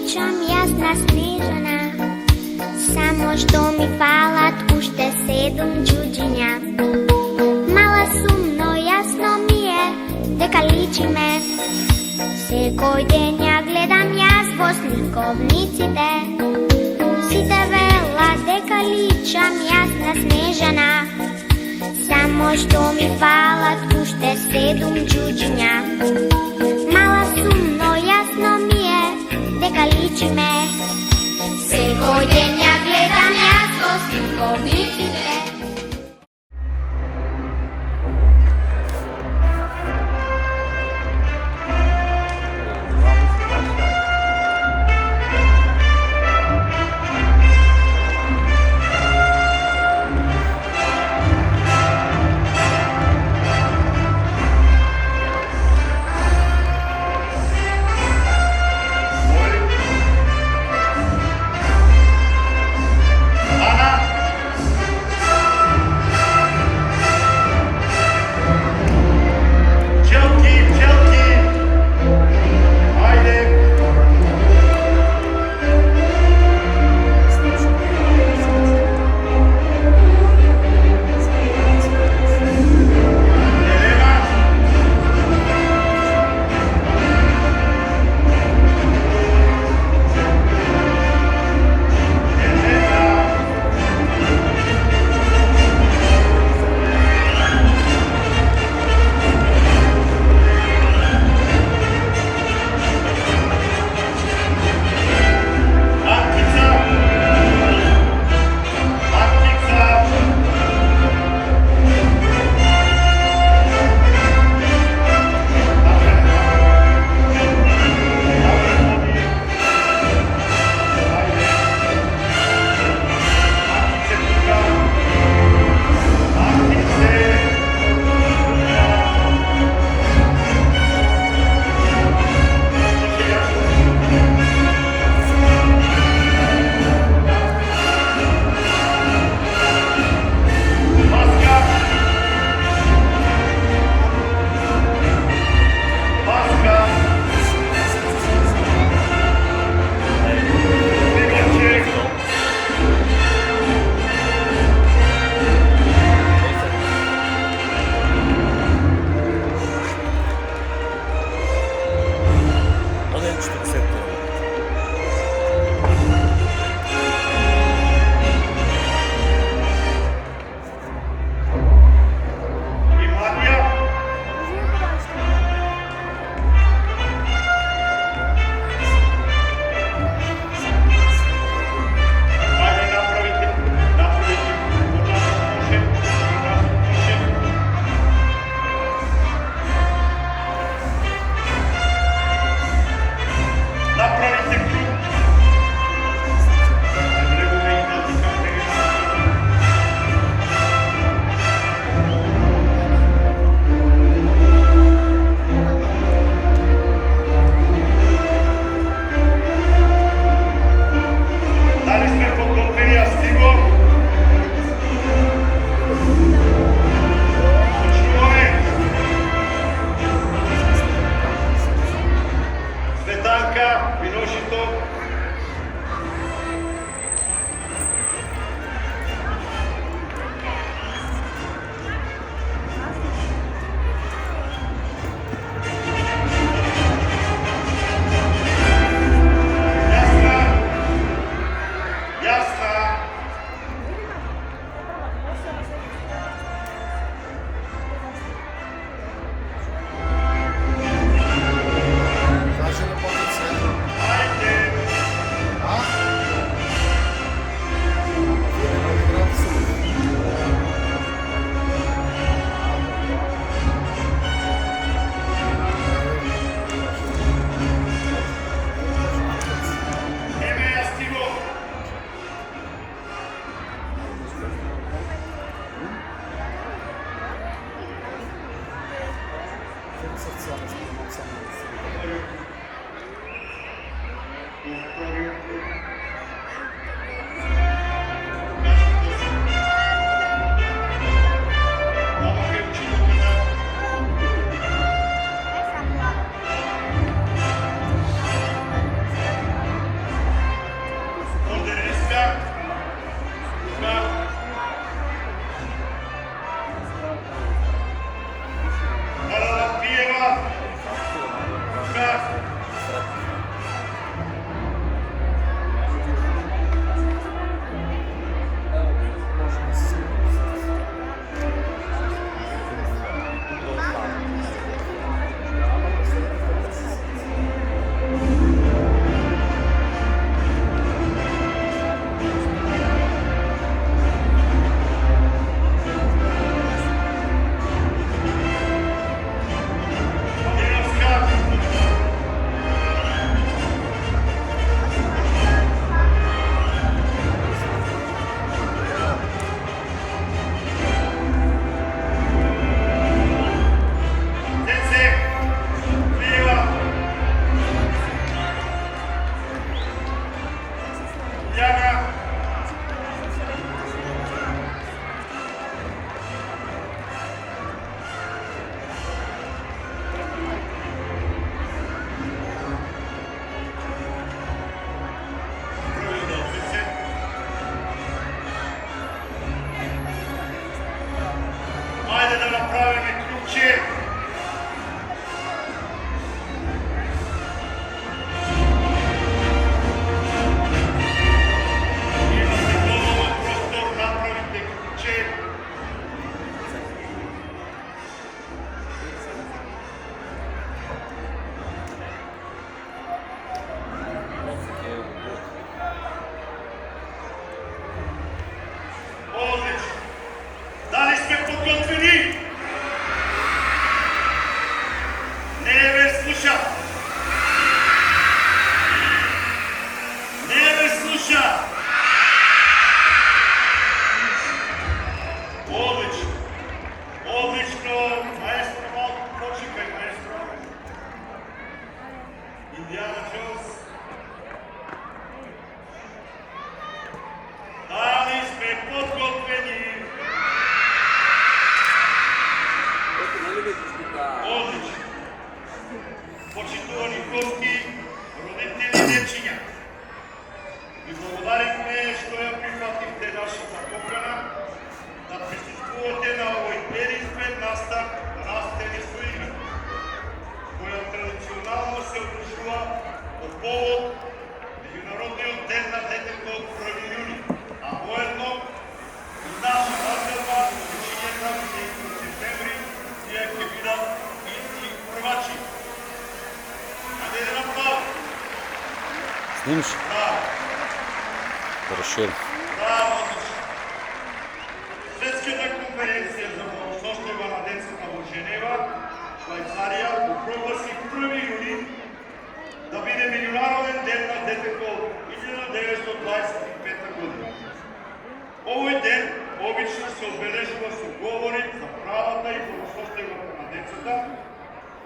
pričam jasna snežana, samo što mi fala tkušte 7 đuđenja. Mala sumno jasno mi je, deka liči me, sekoj den ja gledam jaz vo slikovnici te. Si te vela, deka ličam jasna snežana, samo što mi fala tkušte 7 đuđenja. Mala sumno jasno mi je, deka liči me, sekoj den ja gledam jaz vo slikovnici te. направиме ключе. Имате доволно простор, направите ключе. Отлично. Дали сме подготвени? Не ме слуша. Не ме слуша. Отлично. Отлично. Маестро, малко почекай, маестро. Индиана Джонс. Дали сме подготвени? Отлично. Почитувани гости, родители, дечиња. Ви благодарихме што ја прифативте нашата покана да присуствувате на овој единствен настан на настани со игра, која традиционално се одржува од повод Меѓународниот ден на детето од 1 јуни, а воедно и наша разделба учењата во септември, тие ќе бидат исти првачи. Ајде да направо. Снимаш? Браво. Хорошо. Браво, отлично. Светската конференција за благосостојба на децата во Женева, Швајцарија, го прогласи 1 јуни да биде Меѓународен ден на детето од 1925 година. Овој ден обично се одбележува со говори за правата и благосостојбата на децата,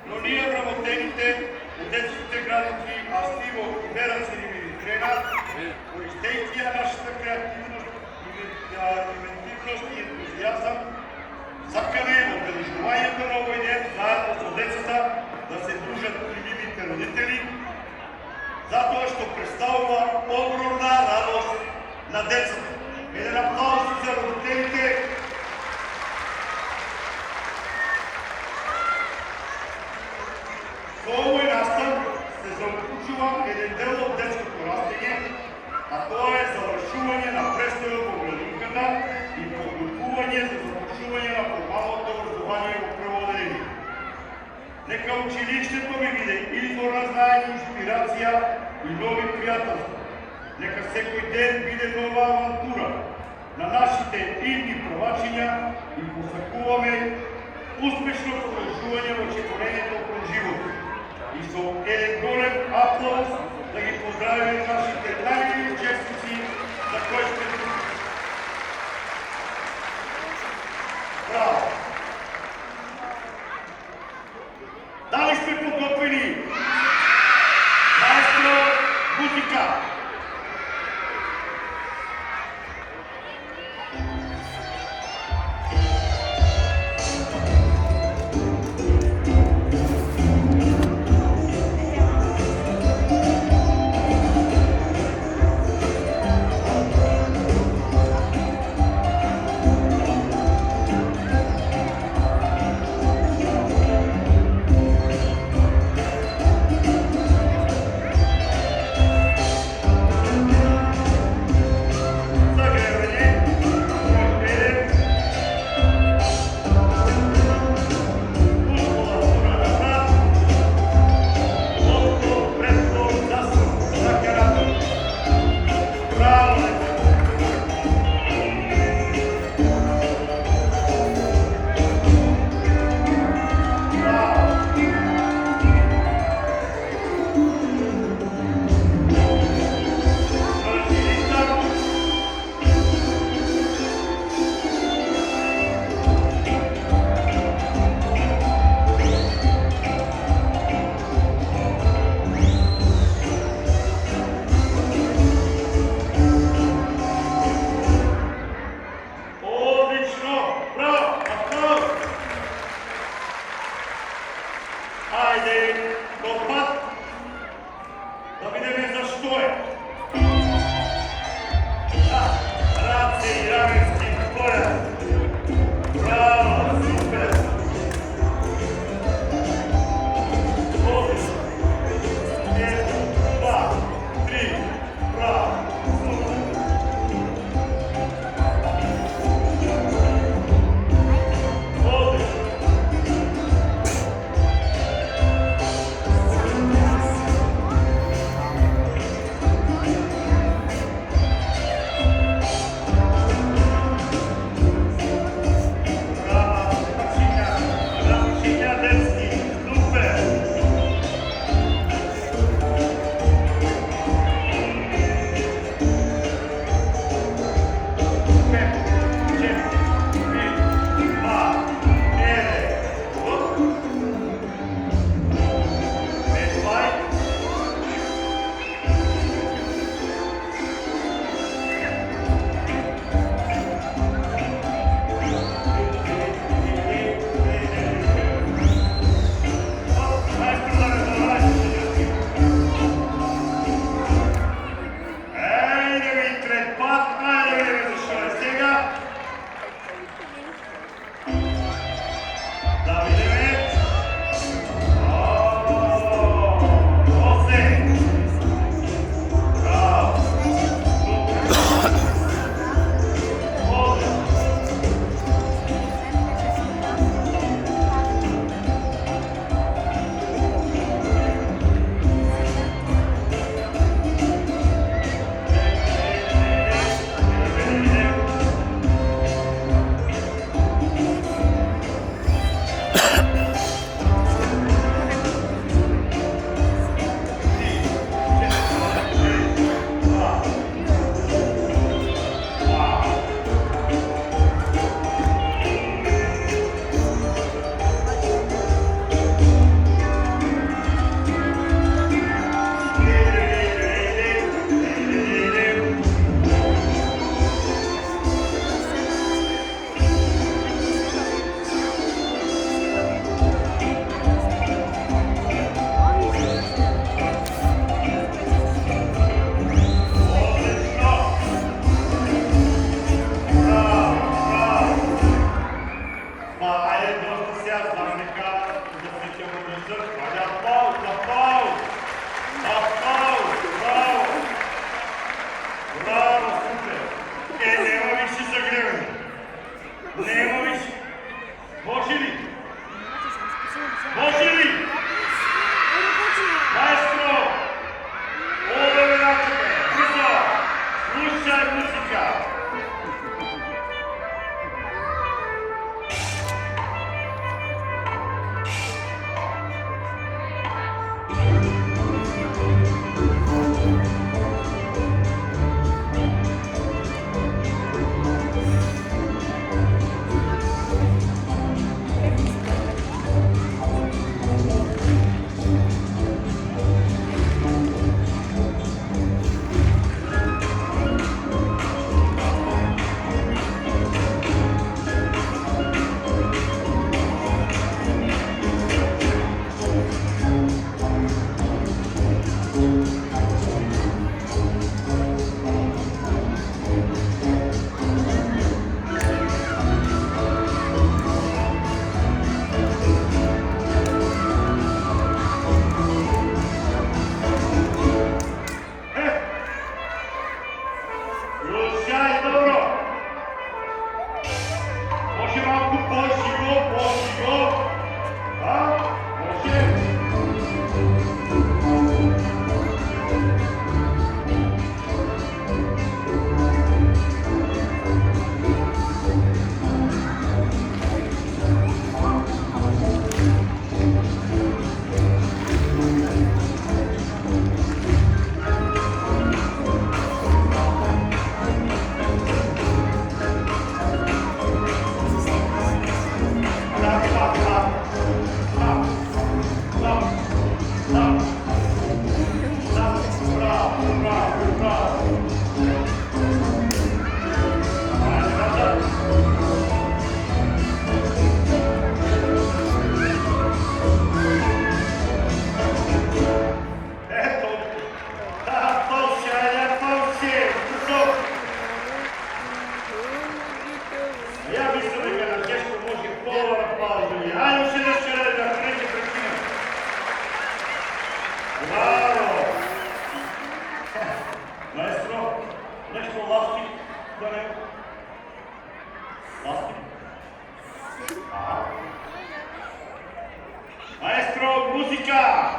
но ние вработените у детските градинки Астиво и Вера Цирибини Трена, користејќи нашата креативност, инвентивност и ентузијазам, сакаме во обележувањето на овој ден заедно со децата да се дружат примивите родители, затоа што представува огромна радост на децата. Еден аплауз за родителите. Со овој настан се заклучува еден дел од детското растење, а тоа е завршување на престојот во градинката и подготвување за започнување на формалното образование во прво одделение. Нека училиштето ви биде извор на знаење, инспирација и нови пријателства. Нека секој ден биде нова авантура на нашите идни првачиња и посакуваме успешно продолжување во чекорењето кон живот. И со еден голем аплауз да ги поздравиме нашите најмили учесници за кои сте тук. Браво! Дали сме подготвени? Маестро, музика! Може ли? Може ли? Маестро! Оле ръките! Бързо! Слушай музика! Слушай, добро! Може малко по-живо, по-живо? А? Може? Я мисля дека на тежко може пола на пауза. Ajde ще нещо да трети причина. Браво! Маестро, нещо ластик да не... Ластик? Маестро, музика!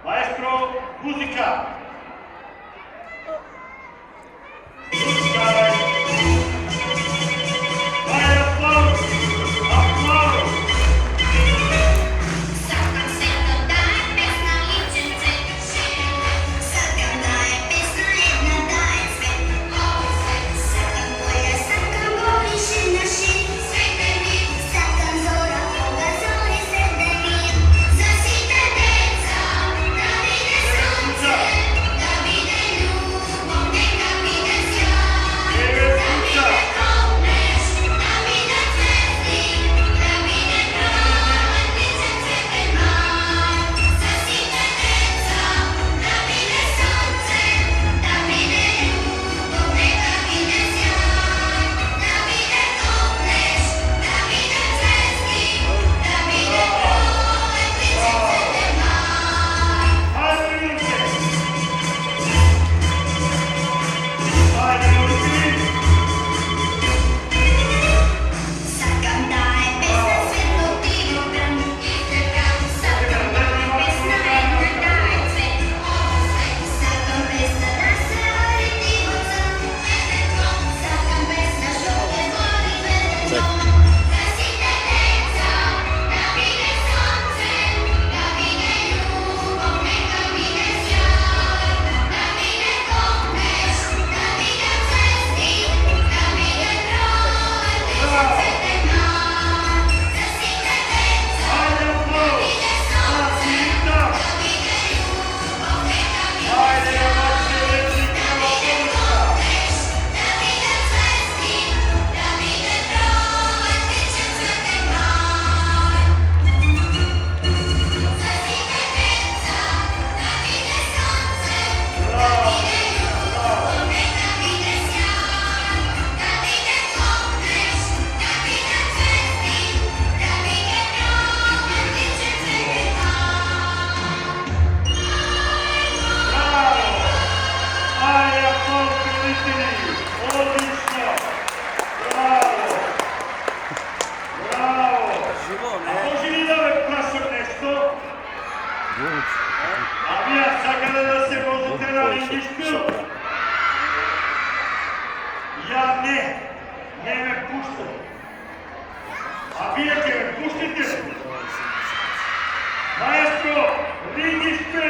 Maestro, música. A via sacate da se možete na lingištu. Ja ne me puštate. A vi će me puštite. Maestro, lingištu.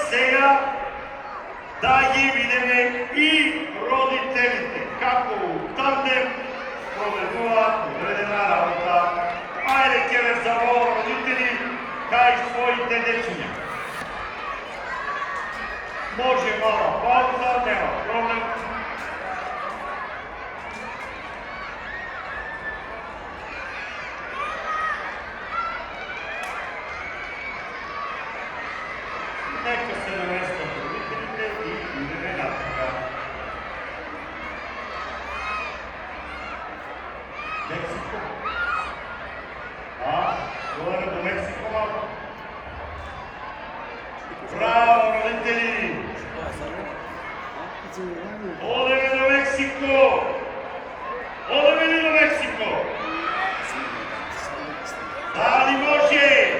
Сега да ги видиме и родителите, како у тандем проведуваат уредена работа. Ајде ќе ве замолам родители кај своите дечиња. Може мала пауза, нема проблем. Нека се наместят родителите и идеме нататък. Мексико. Горе до Мексико малко. Браво, родители! Одеме до Мексико! Одеме ли до Мексико? Дали може?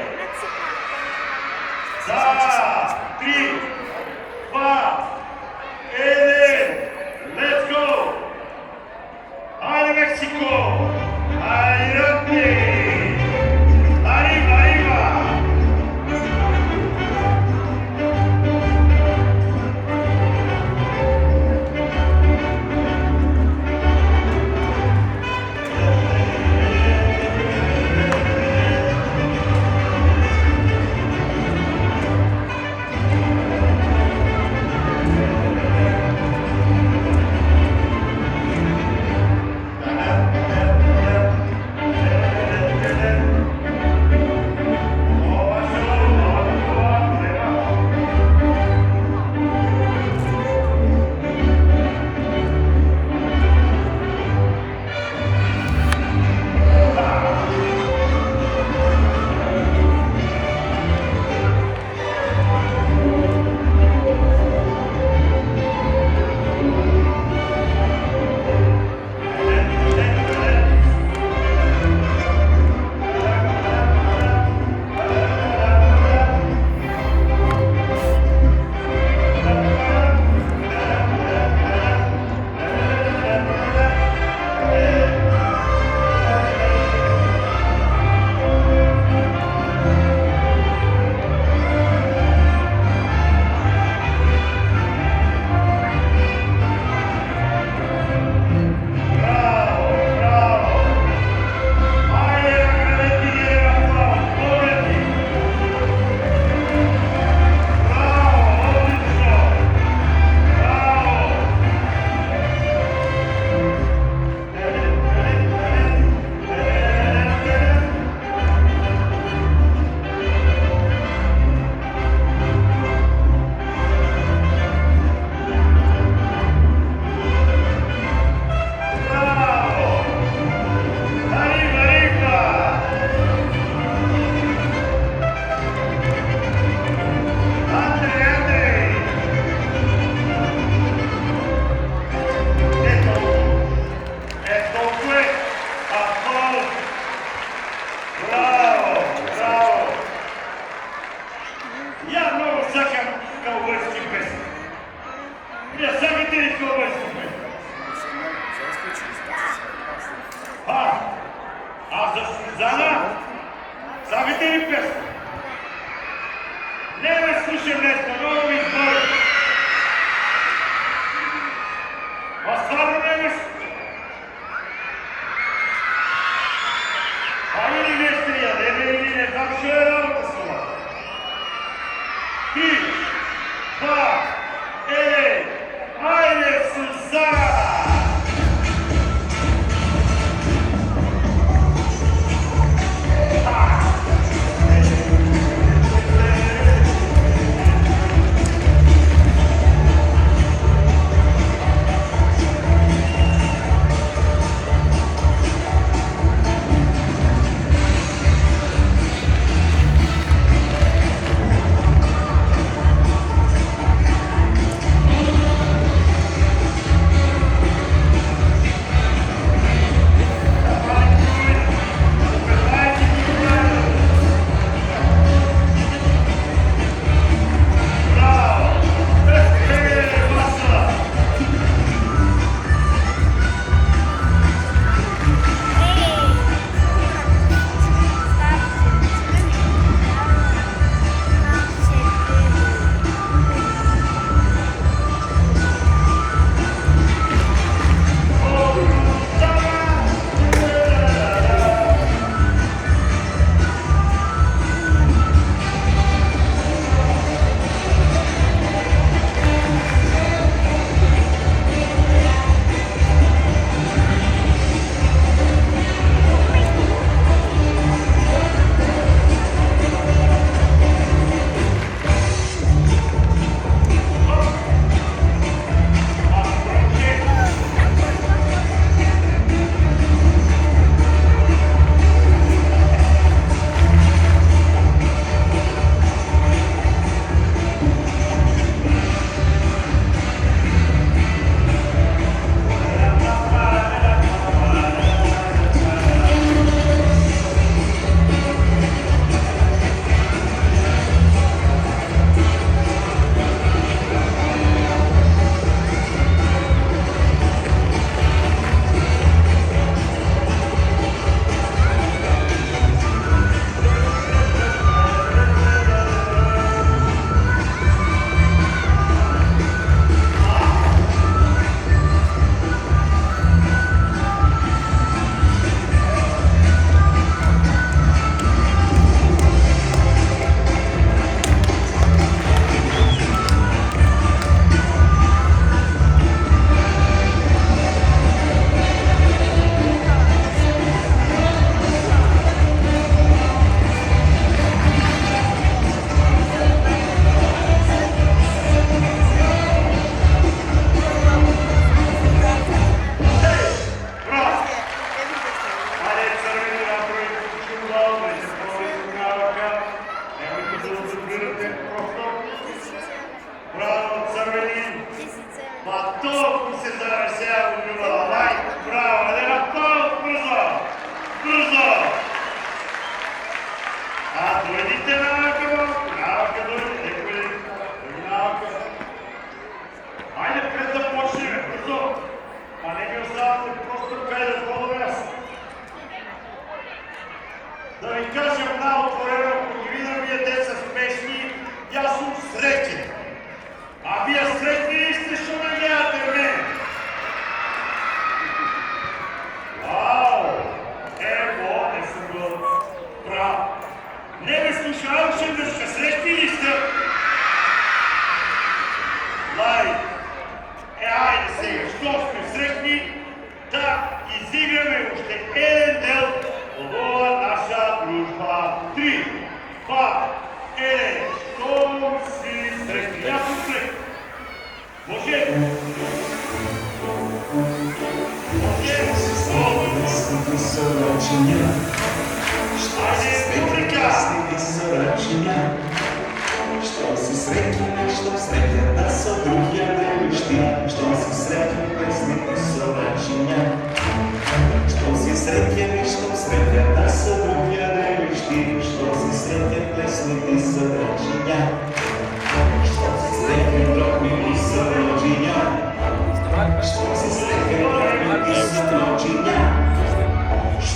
Да! 3, 2, 1, let's go! Айде, Мексико! Айде! Arriba, arriba! А за Сузана, завете ли песен? Не ме слушам днес на нови избори. А стvarno не ме слушам. Хайде ли нещо ядеме или не знам, що е работа с това. 3, 2, 1, айде Сузана!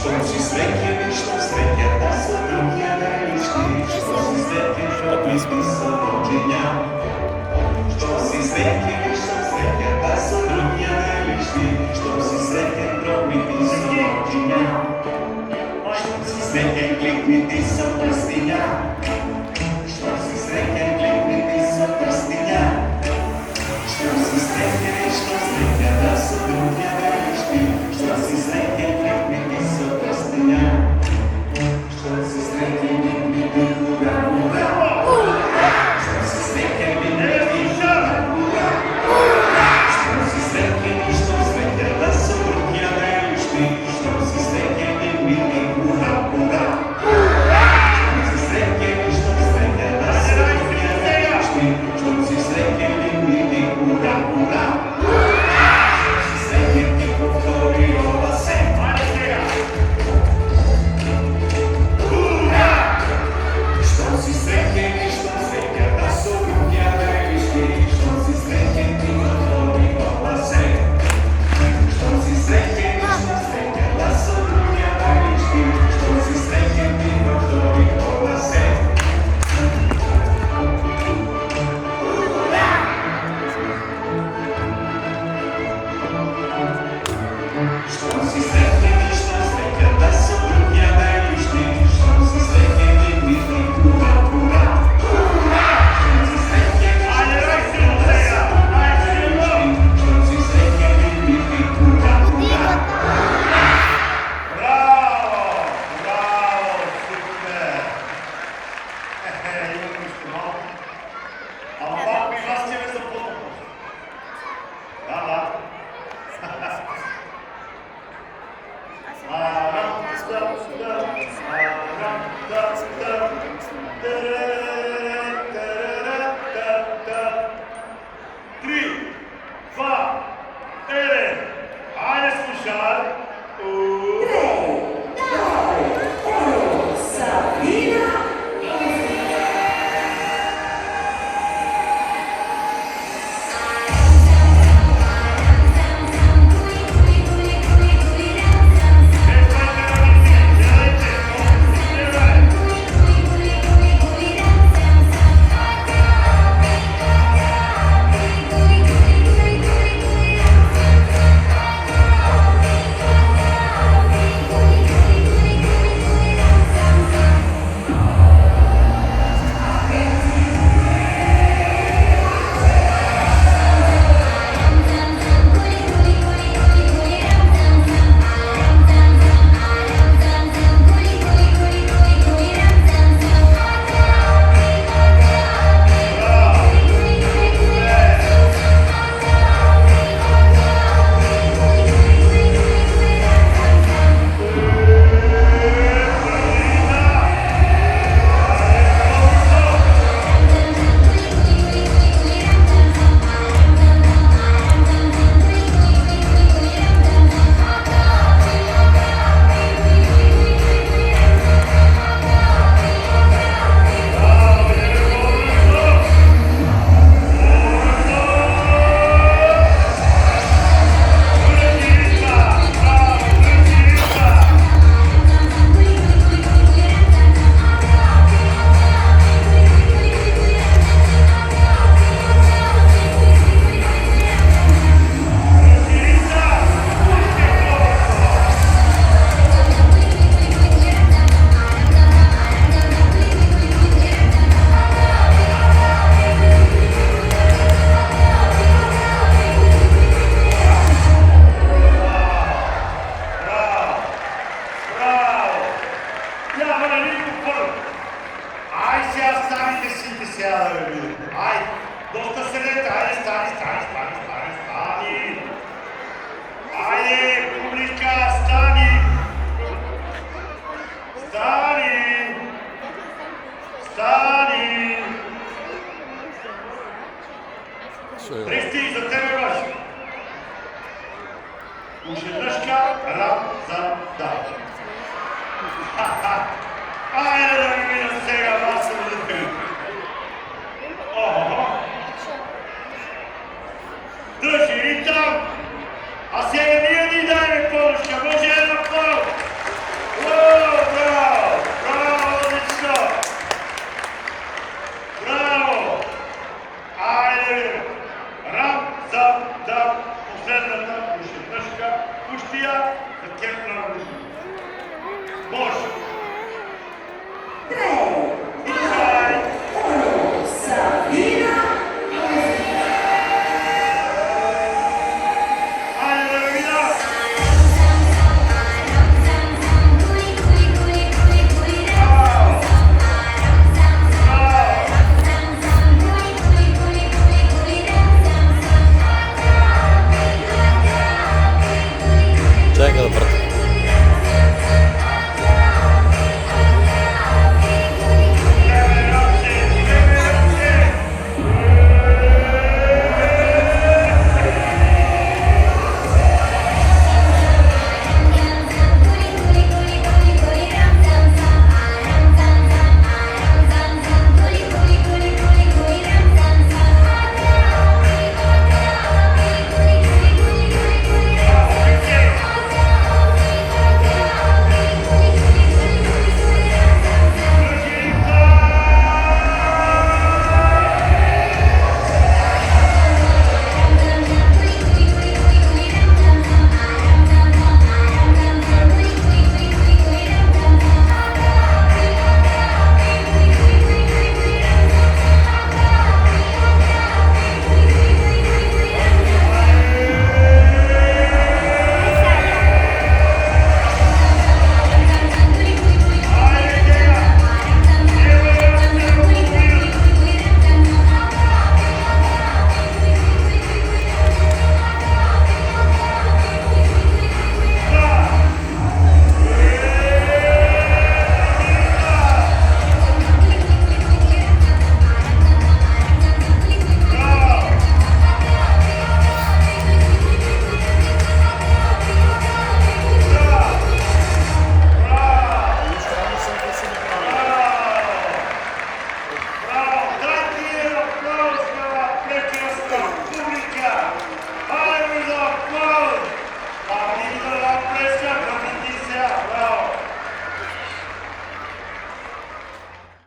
Что Джуджиня. Щом си сретен, кликните са пръстеня. Щом си сретен, кликните са пръстеня. Щом си сретен, щом сретен, да са други вещи. Щом си сретен, кликните са пръстеня. Щом си сретен, кликните ура, ура. Щом си сретен, кликните ура, ура. Щом си сретен, щом сретен, да са други вещи. Щом си сретен, кликните ура, ура. Щом си сретен, щом сретен, да са други вещи. Щом си сретен, кликните ура, ура. Щом си сретен, ти повтори ова се. Щом си сретен, щом сретен, да са други вещи. Щом си сретен, ти повтори ова се. Щом си сретен, щом сретен, да са други вещи. Щом си сретен, ти повтори ова се. Щом си сретен, щом сретен, да са други вещи. Щом си сретен, ти види ура, ура. Щом си сретен, щом сретен, да са други вещи. Щом си сретен, ти види ура, ура. Браво! Браво! Супер! Имам нещо малко. Ама малко и вас ще ме запълно. Да. Три, два, един. Айде слушай. Доста седете, айде стани. Айде, публика, стани. Христи, за тебе баш. Ушеднъжка, рам, за, да. Айде да ви видя сега вас.